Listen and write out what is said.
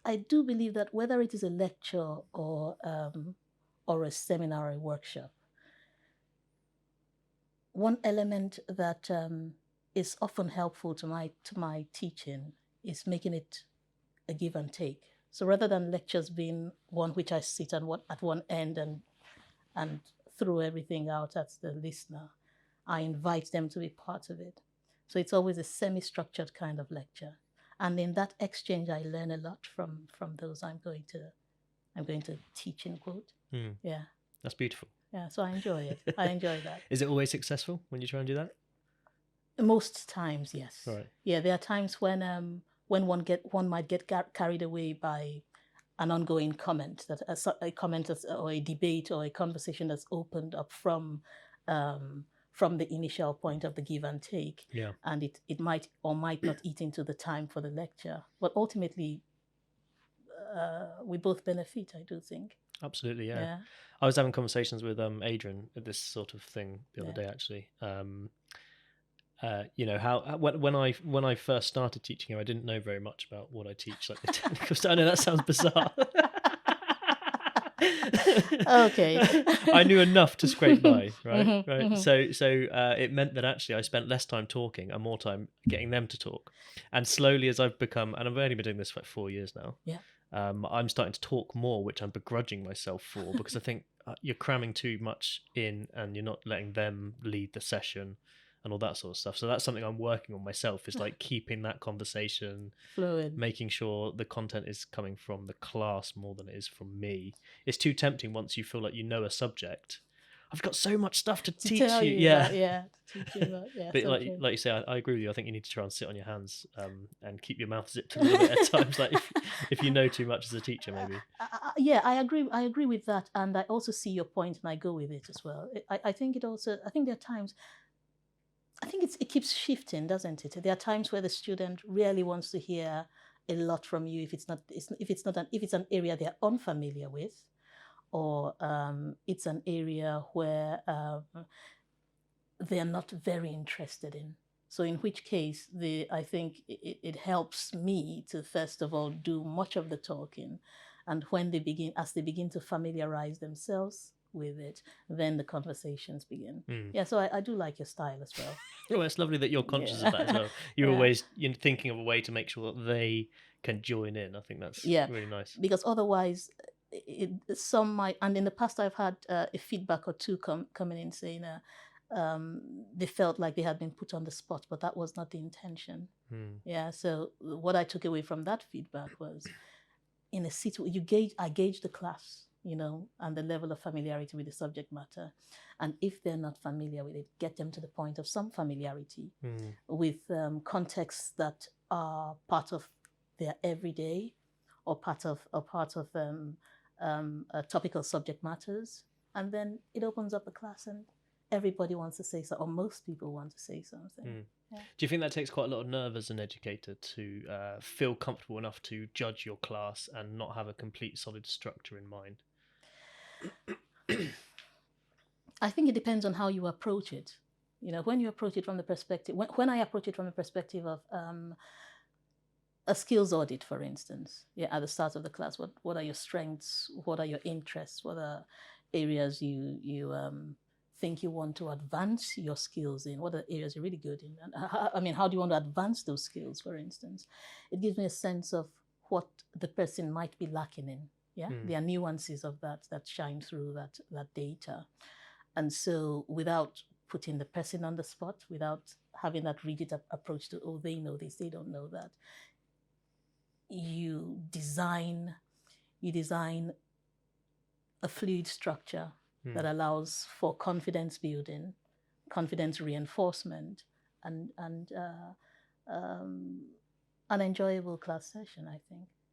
I do believe that whether it is a lecture or a seminar or a workshop, one element that is often helpful to my teaching is making it a give and take. So rather than lectures being one which I sit at one end and throw everything out at the listener, I invite them to be part of it. So it's always a semi-structured kind of lecture. And in that exchange, I learn a lot from those I'm going to teach, in quote. Yeah. That's beautiful. Yeah, so I enjoy it. I enjoy that. Is it always successful when you try and do that? Most times, yes. Right. Yeah, there are times when one might get carried away by an ongoing comment, that a comment or a debate or a conversation that's opened up from the initial point of the give and take. Yeah. And it might or might not eat into the time for the lecture. But ultimately, we both benefit, I do think. Absolutely, yeah. I was having conversations with Adrian at this sort of thing the other day, actually. How when I first started teaching him, I didn't know very much about what I teach, like the technical stuff. I know that sounds bizarre. Okay. I knew enough to scrape by, right? Mm-hmm, right. Mm-hmm. So it meant that actually I spent less time talking and more time getting them to talk. And slowly, as I've become, and I've only been doing this for like 4 years now. Yeah. I'm starting to talk more, which I'm begrudging myself for, because I think you're cramming too much in and you're not letting them lead the session and all that sort of stuff. So that's something I'm working on myself, is like keeping that conversation fluid, making sure the content is coming from the class more than it is from me. It's too tempting once you feel like you know a subject. I've got so much stuff to teach tell you. you about, to teach you about, But so true. like you say, I agree with you. I think you need to try and sit on your hands and keep your mouth zipped a little bit at times. Like if you know too much as a teacher, maybe. I agree with that, and I also see your point, and I go with it as well. I think there are times. I think it keeps shifting, doesn't it? There are times where the student really wants to hear a lot from you if it's an area they're unfamiliar with, or it's an area where they're not very interested in. So in which case, I think it helps me to first of all do much of the talking, and as they begin to familiarize themselves with it, then the conversations begin. Yeah, so I do like your style as well. Oh, it's lovely that you're conscious of that as well. You're always thinking of a way to make sure that they can join in. I think that's really nice. Because otherwise, some might, and in the past I've had a feedback or two coming in saying they felt like they had been put on the spot, but that was not the intention. Yeah, so what I took away from that feedback was, in a situation, I gauge the class, and the level of familiarity with the subject matter. And if they're not familiar with it, get them to the point of some familiarity with contexts that are part of their everyday, or part of topical subject matters. And then it opens up the class, and everybody wants to say so, or most people want to say something. Yeah. Do you think that takes quite a lot of nerve as an educator to feel comfortable enough to judge your class and not have a complete solid structure in mind? I think it depends on how you approach it. When you approach it from the perspective, when I approach it from the perspective of a skills audit, for instance, at the start of the class, what are your strengths? What are your interests? What are areas you think you want to advance your skills in? What are areas you're really good in? And how do you want to advance those skills, for instance? It gives me a sense of what the person might be lacking in. Yeah, there are nuances of that shine through that data. And so without putting the person on the spot, without having that rigid approach to, oh, they know this, they don't know that, you design a fluid structure that allows for confidence building, confidence reinforcement, and an enjoyable class session, I think.